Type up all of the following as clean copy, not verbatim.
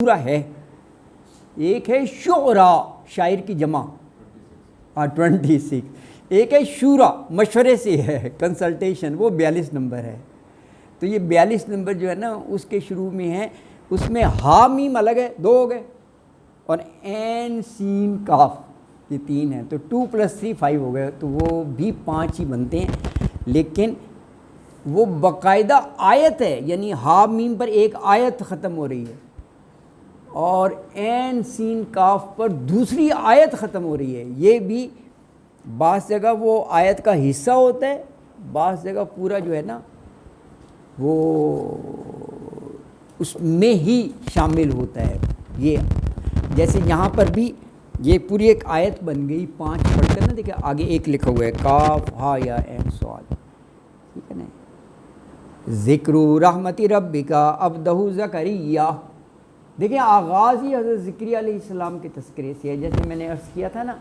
شورا ہے، ایک ہے شعرا شاعر کی جمع 26، ایک ہے شورا مشورے سے ہے کنسلٹیشن، وہ 42 نمبر ہے۔ تو یہ 42 نمبر جو ہے نا اس کے شروع میں ہے، اس میں ہا میم الگ ہے، 2 ہو گئے، اور عین سین کاف یہ 3 ہیں، تو 2 + 3 5 ہو گئے، تو وہ بھی 5 ہی بنتے ہیں۔ لیکن وہ باقاعدہ آیت ہے، یعنی ہا میم پر ایک آیت ختم ہو رہی ہے، اور عین سین کاف پر دوسری آیت ختم ہو رہی ہے۔ یہ بھی بعض جگہ وہ آیت کا حصہ ہوتا ہے، بعض جگہ پورا جو ہے نا وہ اس میں ہی شامل ہوتا ہے۔ یہ جیسے یہاں پر بھی یہ پوری ایک آیت بن گئی 5 پڑھ کر نا، دیکھیں آگے ایک لکھا ہوا ہے کاف ہا یا عین صاد، ٹھیک ہے نا۔ ذکر رحمت ربک عبدہ زکریا، دیکھیں آغاز ہی حضرت زکریا علیہ السلام کے تذکرے سے ہے، جیسے میں نے عرض کیا تھا نا،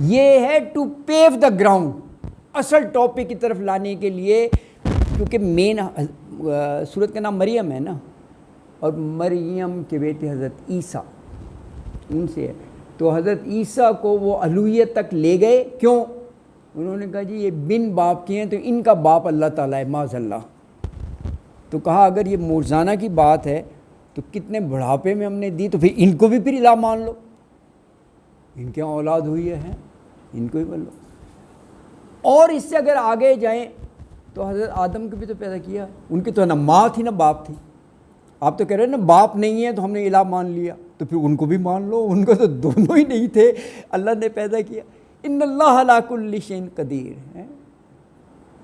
یہ ہے ٹو پیو دا گراؤنڈ، اصل ٹاپک کی طرف لانے کے لیے، کیونکہ مین سورت کا نام مریم ہے نا، اور مریم کے بیٹے حضرت عیسیٰ ان سے ہے، تو حضرت عیسیٰ کو وہ الوہیت تک لے گئے، کیوں؟ انہوں نے کہا جی یہ بن باپ کے ہیں، تو ان کا باپ اللہ تعالیٰ ہے معاذ اللہ۔ تو کہا اگر یہ موزانہ کی بات ہے تو کتنے بڑھاپے میں ہم نے دی، تو پھر ان کو بھی پھر الہ مان لو، ان کے اولاد ہوئی ہے، ان کو ہی مان لو۔ اور اس سے اگر آگے جائیں تو حضرت آدم کو بھی تو پیدا کیا، ان کی تو نہ ماں تھی نہ باپ تھی، آپ تو کہہ رہے ہیں نا باپ نہیں ہے تو ہم نے الہ مان لیا، تو پھر ان کو بھی مان لو، ان کو تو دونوں ہی نہیں تھے، اللہ نے پیدا کیا۔ ان اللہ علی کل شیء قدیر ہے،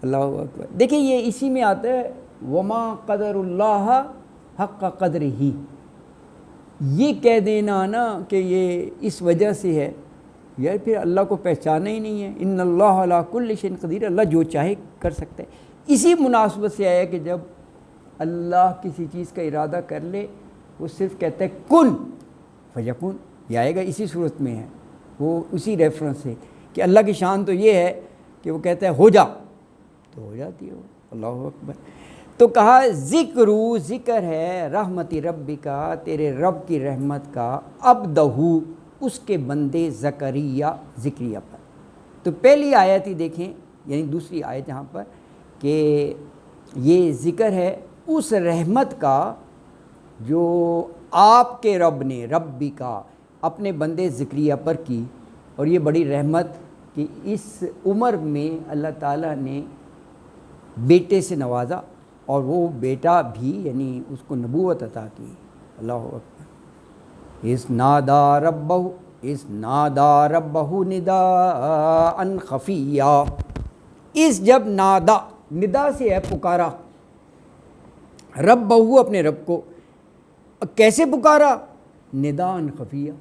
اللہ اکبر۔ دیکھیں یہ اسی میں آتا ہے وما قدر اللہ حق قدرہ، یہ کہہ دینا نا کہ یہ اس وجہ سے ہے، یار پھر اللہ کو پہچانا ہی نہیں ہے۔ ان اللہ علی کل شیء قدیر، اللہ جو چاہے کر سکتا ہے۔ اسی مناسبت سے آیا کہ جب اللہ کسی چیز کا ارادہ کر لے، وہ صرف کہتا ہے کن فیکون، یہ آئے گا اسی صورت میں ہے، وہ اسی ریفرنس ہے کہ اللہ کی شان تو یہ ہے کہ وہ کہتا ہے ہو جا تو ہو جاتی ہے، اللہ اکبر۔ تو کہا ذکر ہے رحمت ربی کا، تیرے رب کی رحمت کا، عبدہ اس کے بندے زکریا پر۔ تو پہلی آیت ہی دیکھیں، یعنی دوسری آیت جہاں پر کہ یہ ذکر ہے اس رحمت کا جو آپ کے رب نے، ربی کا، اپنے بندے زکریا پر کی، اور یہ بڑی رحمت کہ اس عمر میں اللہ تعالیٰ نے بیٹے سے نوازا، اور وہ بیٹا بھی یعنی اس کو نبوت عطا کی، اللہ اکبر۔ اس نادا ربہ نداء خفیہ، اس جب نادا، ندا سے ہے پکارا، ربہ اپنے رب کو، کیسے پکارا؟ نداء خفیہ،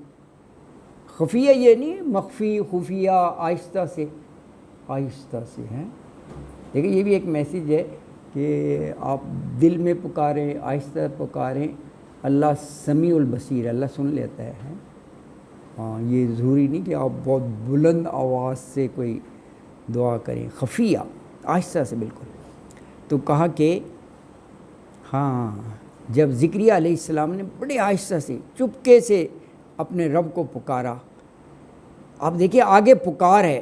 خفیہ یہ نہیں مخفی خفیہ، آہستہ سے، آہستہ سے ہیں۔ دیکھیں یہ بھی ایک میسیج ہے کہ آپ دل میں پکاریں، آہستہ پکاریں، اللہ سمیع البصیر، اللہ سن لیتا ہے۔ ہاں یہ ضروری نہیں کہ آپ بہت بلند آواز سے کوئی دعا کریں، خفیہ آہستہ سے بالکل۔ تو کہا کہ ہاں جب زکریا علیہ السلام نے بڑے آہستہ سے چپکے سے اپنے رب کو پکارا، آپ دیکھیے آگے پکار ہے،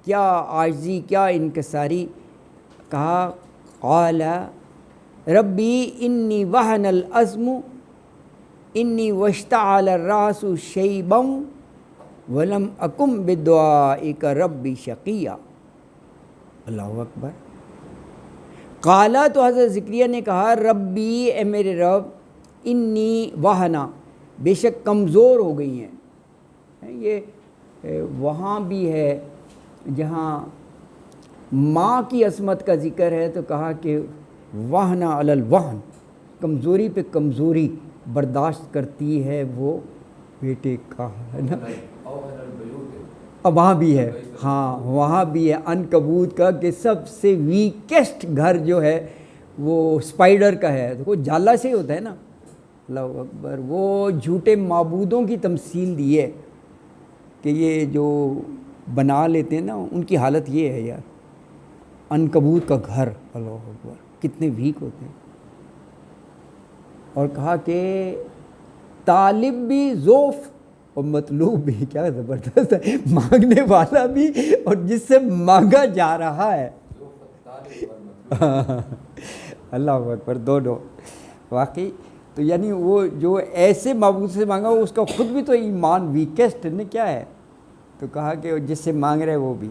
کیا عاجزی، کیا انکساری، کہا قال ربی انی وہن العظم انی واشتعل الراس شیبا ولم اکن بدعائک ربی شقیا، اللہ اکبر۔ قالا تو حضرت زکریا نے کہا ربی اے میرے رب، انی وہنا بے شک کمزور ہو گئی ہیں۔ یہ وہاں بھی ہے جہاں ماں کی عصمت کا ذکر ہے تو کہا کہ وہنا علی الوہن، کمزوری پہ کمزوری برداشت کرتی ہے وہ بیٹے کا، ہے نا۔ اب وہاں بھی ہے، ہاں وہاں بھی ہے عنکبوت کا کہ سب سے ویکسٹ گھر جو ہے وہ اسپائڈر کا ہے، تو وہ جالا سے ہی ہوتا ہے نا، اللہ اکبر۔ وہ جھوٹے معبودوں کی تمثیل دی ہے کہ یہ جو بنا لیتے ہیں نا ان کی حالت یہ ہے یار، عنکبوت کا گھر، اللہ اکبر، کتنے ویک ہوتے ہیں۔ اور کہا کہ طالب بھی ذوف اور مطلوب بھی، کیا زبردست ہے، مانگنے والا بھی اور جس سے مانگا جا رہا ہے. اللہ اکبر، دونوں واقعی. تو یعنی وہ جو ایسے معبود سے مانگا اس کا خود بھی تو ایمان ویکسٹ نے کیا ہے، تو کہا کہ جس سے مانگ رہے وہ بھی.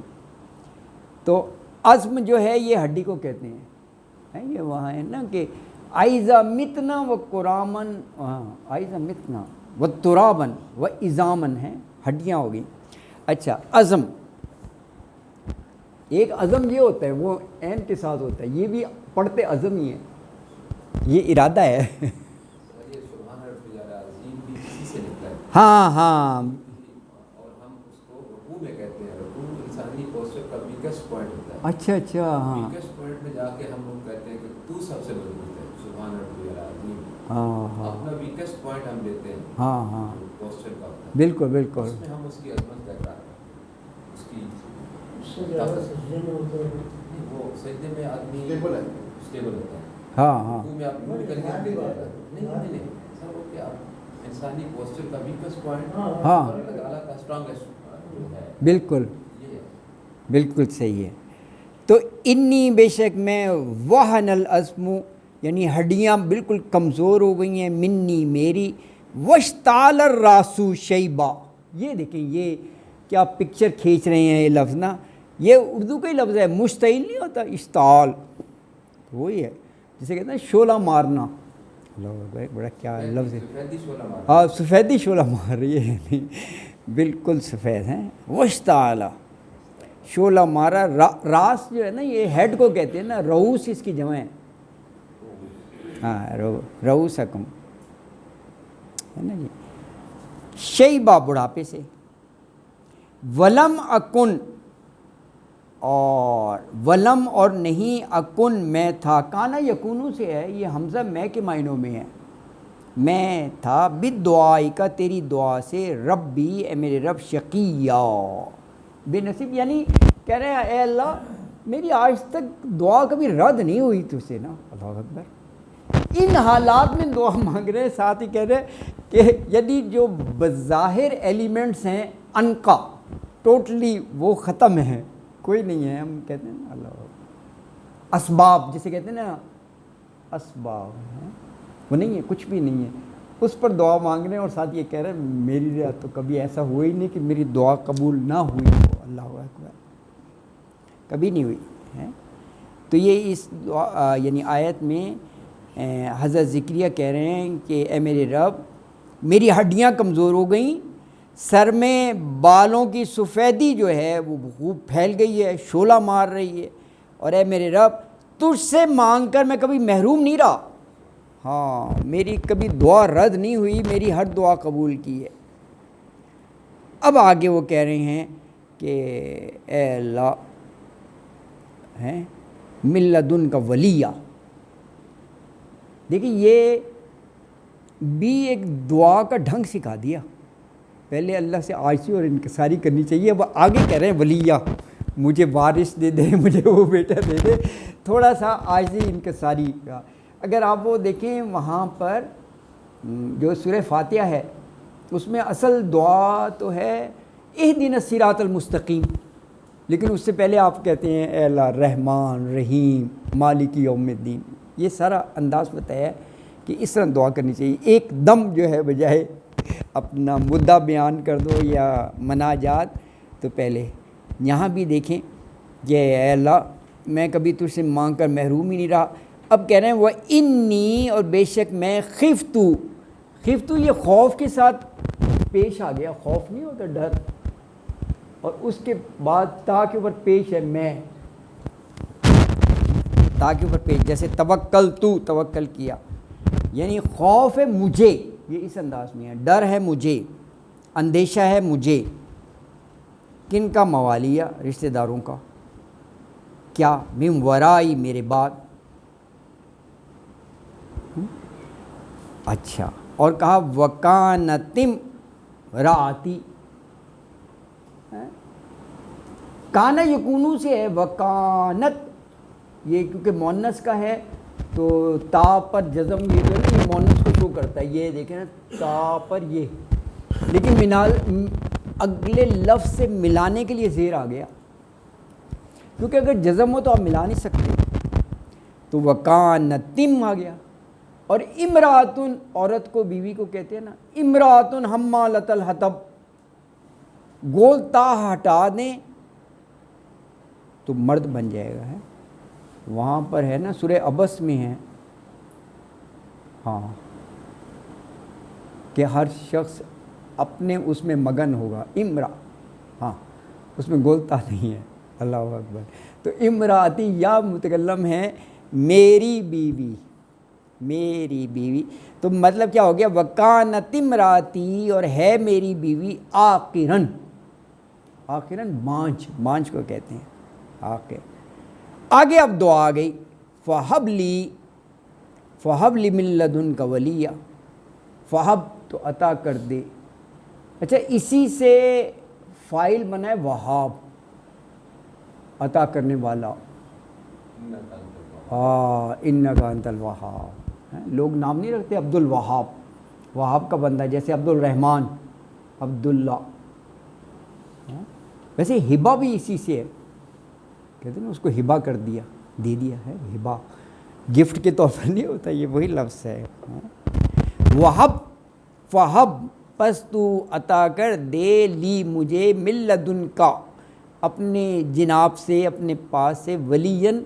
تو عزم جو ہے یہ ہڈی کو کہتے ہیں. یہ وہاں ہے نا کہ آئزہ متنا و قرامن، آئزہ متنا و ترابن و ازامن ہے، ہڈیاں ہو گئیں. اچھا عزم، ایک عزم یہ ہوتا ہے وہ عین کے ساتھ ہوتا ہے، یہ بھی پڑھتے عزم ہی ہے، یہ ارادہ ہے. ہاں ہاں اچھا اچھا ہاں ہاں ہاں ہاں ہاں بالکل بالکل. ہاں ہاں ہاں بالکل بالکل صحیح ہے. تو انی بے شک میں وہن العظم، یعنی ہڈیاں بالکل کمزور ہو گئی ہیں، منی میری، وشتعال الراسو شیبہ. یہ دیکھیں یہ کیا پکچر کھینچ رہے ہیں یہ لفظ نا، یہ اردو کا ہی لفظ ہے، مشتعل نہیں ہوتا، اشتعال وہی ہے جسے کہتے ہیں شعلہ مارنا. اللہ بڑا کیا لفظ ہے، ہاں سفیدی شعلہ مار رہی ہے، بالکل سفید ہیں. وشتعال شعلہ مارا. راس جو ہے نا یہ ہیڈ کو کہتے ہیں نا، رؤوس اس کی جمع ہے. ہاں رؤوس حکم ہے نا جی. شیبہ بڑھاپے سے. ولم اکن، اور ولم اور نہیں، اکن میں تھا. کانا یکونو سے ہے، یہ حمزہ میں کے معنوں میں ہے. میں تھا بدعائی کا تیری دعا سے، ربی اے میرے رب، شقیہ بے نصیب. یعنی کہہ رہے ہیں اے اللہ میری آج تک دعا کبھی رد نہیں ہوئی تجھ سے نا. اللہ اکبر. ان حالات میں دعا مانگ رہے ہیں، ساتھ ہی کہہ رہے ہیں کہ یعنی جو بظاہر ایلیمنٹس ہیں انقا ٹوٹلی وہ ختم ہیں، کوئی نہیں ہے. ہم کہتے ہیں نا اللہ اسباب جسے کہتے ہیں نا، اسباب ہیں وہ نہیں ہے، کچھ بھی نہیں ہے. اس پر دعا مانگ رہے ہیں اور ساتھ یہ کہہ رہے ہیں میری لیے تو کبھی ایسا ہوا ہی نہیں کہ میری دعا قبول نہ ہوئی ہو. اللہ اکبر، کبھی نہیں ہوئی ہے. تو یہ اس دعا یعنی آیت میں حضرت ذکریہ کہہ رہے ہیں کہ اے میرے رب میری ہڈیاں کمزور ہو گئیں، سر میں بالوں کی سفیدی جو ہے وہ خوب پھیل گئی ہے، شعلہ مار رہی ہے، اور اے میرے رب تجھ سے مانگ کر میں کبھی محروم نہیں رہا. ہاں میری کبھی دعا رد نہیں ہوئی، میری ہر دعا قبول کی ہے. اب آگے وہ کہہ رہے ہیں کہ اے اللہ ہیں من لدن کا ولیہ. دیکھیں یہ بھی ایک دعا کا ڈھنگ سکھا دیا. پہلے اللہ سے عاجزی اور انکساری کرنی چاہیے، اب آگے کہہ رہے ہیں ولیہ، مجھے وارث دے دے، مجھے وہ بیٹا دے دے. تھوڑا سا عاجزی انکساری کا. اگر آپ وہ دیکھیں وہاں پر جو سورہ فاتحہ ہے اس میں اصل دعا تو ہے اہدنا الصراط المستقیم، لیکن اس سے پہلے آپ کہتے ہیں اے اللہ رحمان رحیم مالک یوم الدین. یہ سارا انداز بتایا ہے کہ اس طرح دعا کرنی چاہیے، ایک دم جو ہے بجائے اپنا مدعا بیان کر دو یا مناجات. تو پہلے یہاں بھی دیکھیں کہ اے اللہ میں کبھی تجھ سے مانگ کر محروم ہی نہیں رہا. اب کہہ رہے ہیں وہ انی، اور بے شک میں خفتو. خفتو یہ خوف کے ساتھ پیش آ گیا، خوف نہیں ہوتا ڈر، اور اس کے بعد تا کے اوپر پیش ہے میں، تا کے اوپر پیش، جیسے توکل تو توکل کیا، یعنی خوف ہے مجھے، یہ اس انداز میں ہے. ڈر ہے مجھے، اندیشہ ہے مجھے. کن کا؟ موالیہ رشتہ داروں کا. کیا؟ من ورائی میرے بعد. اچھا، اور کہا وکانتم راتی. کانا یکونو سے ہے، وکانت یہ کیونکہ مونس کا ہے تو تا پر جزم یہ جو ہے یہ مونس کو شو شو کرتا ہے، یہ دیکھیں نا تا پر یہ، لیکن اگلے لفظ سے ملانے کے لیے زیر آ گیا، کیونکہ اگر جزم ہو تو آپ ملا نہیں سکتے، تو وکانتم آ گیا۔ اور امراتن، عورت کو بیوی کو کہتے ہیں نا، امراتن حمالۃ الحطب، گول تا ہٹا دیں تو مرد بن جائے گا، ہے وہاں پر ہے نا سورہ عبس میں ہے، ہاں کہ ہر شخص اپنے اس میں مگن ہوگا، امرا، ہاں اس میں گولتا نہیں ہے، اللہ اکبر۔ تو امراتی یا متکلم ہے میری بیوی، میری بیوی، تو مطلب کیا ہو گیا، وکانت امراتی، اور ہے میری بیوی، آقرن، آقرن مانجھ کو کہتے ہیں آقر۔ آگے اب دعا آ گئی، فہب لی من لدنک ولیہ، فہب تو عطا کر دے، اچھا اسی سے فائل بنا ہے وہاب، عطا کرنے والا، ہاں انک انت الوہاب، لوگ نام نہیں رکھتے عبد الوہاب، وہاب کا بندہ، جیسے عبد الرحمن، عبداللہ، ویسے ہبہ بھی اسی سے ہے، کہتے ہیں نا اس کو ہبہ کر دیا، دے دیا ہے ہبہ، گفٹ کے طور پر نہیں ہوتا، یہ وہی لفظ ہے۔ وہب، فہب، پس تو عطا کر دے، لی مجھے، من لدنکا، اپنے جناب سے، اپنے پاس سے، ولین،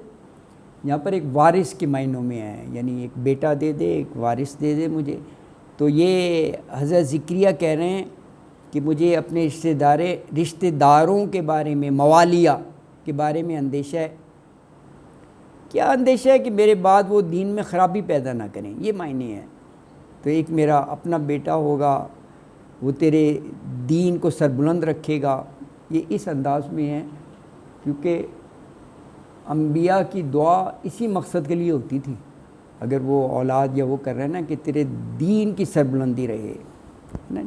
یہاں پر ایک وارث کے معنوں میں ہے، یعنی ایک بیٹا دے دے، ایک وارث دے دے مجھے۔ تو یہ حضرت زکریا کہہ رہے ہیں کہ مجھے اپنے رشتہ داروں کے بارے میں، موالیہ کے بارے میں اندیشہ ہے۔ کیا اندیشہ ہے؟ کہ میرے بعد وہ دین میں خرابی پیدا نہ کریں، یہ معنی ہے۔ تو ایک میرا اپنا بیٹا ہوگا، وہ تیرے دین کو سربلند رکھے گا، یہ اس انداز میں ہے، کیونکہ انبیاء کی دعا اسی مقصد کے لیے ہوتی تھی، اگر وہ اولاد یا وہ کر رہے ہیں نا کہ تیرے دین کی سربلندی رہے نا،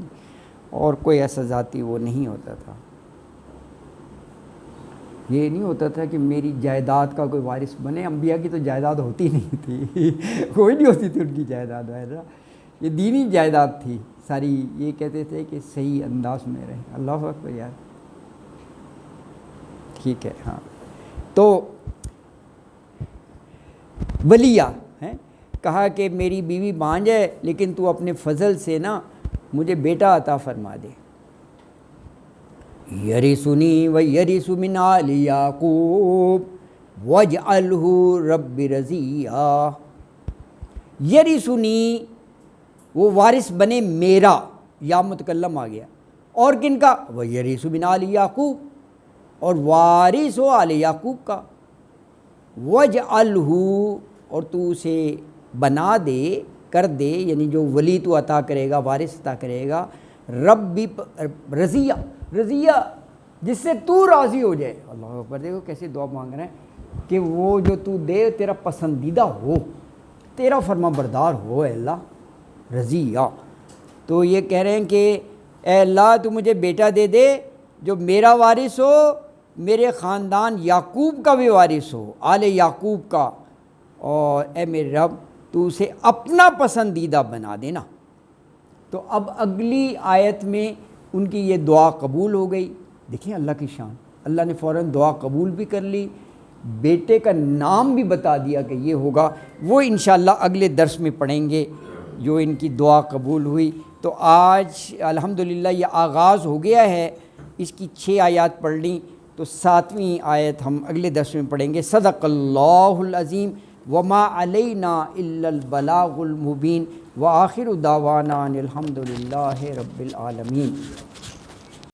اور کوئی ایسا ذاتی وہ نہیں ہوتا تھا، یہ نہیں ہوتا تھا کہ میری جائیداد کا کوئی وارث بنے، انبیاء کی تو جائیداد ہوتی نہیں تھی کوئی نہیں ہوتی تھی ان کی جائیداد وغیرہ، یہ دینی جائیداد تھی ساری، یہ کہتے تھے کہ صحیح انداز میں رہے۔ اللہ اکبر یار، ٹھیک ہے، ہاں تو ولیہ ہے، کہا کہ میری بیوی بانجھ ہے، لیکن تو اپنے فضل سے نا مجھے بیٹا عطا فرما دے، یرثنی و یرث من آل یعقوب واجعلہ رب رضیہ، یرثنی وہ وارث بنے میرا، یا متکلم آ گیا، اور کن کا، وہ یرث من آل یعقوب، اور وارث ہو آل یعقوب کا، واجعلہ، اور تو اسے بنا دے، کر دے، یعنی جو ولی تو عطا کرے گا، وارث عطا کرے گا، ربی رضیہ، رضیہ جس سے تو راضی ہو جائے۔ اللہ اکبر، دیکھو کیسے دعا مانگ رہے ہیں کہ وہ جو تو دے تیرا پسندیدہ ہو، تیرا فرما بردار ہو اے اللہ، رضیہ۔ تو یہ کہہ رہے ہیں کہ اے اللہ تو مجھے بیٹا دے دے جو میرا وارث ہو، میرے خاندان یعقوب کا بھی وارث ہو، آل یعقوب کا، اور اے میرے رب تو اسے اپنا پسندیدہ بنا دینا۔ تو اب اگلی آیت میں ان کی یہ دعا قبول ہو گئی، دیکھیں اللہ کی شان، اللہ نے فوراً دعا قبول بھی کر لی، بیٹے کا نام بھی بتا دیا کہ یہ ہوگا، وہ انشاءاللہ اگلے درس میں پڑھیں گے جو ان کی دعا قبول ہوئی۔ تو آج الحمدللہ یہ آغاز ہو گیا ہے، اس کی 6 آیات پڑھ لیں، تو 7ویں آیت ہم اگلے درس میں پڑھیں گے۔ صدق اللہ العظیم وما علینا الا البلاغ المبین، وآخر دعوانا ان الحمدللہ رب العالمین۔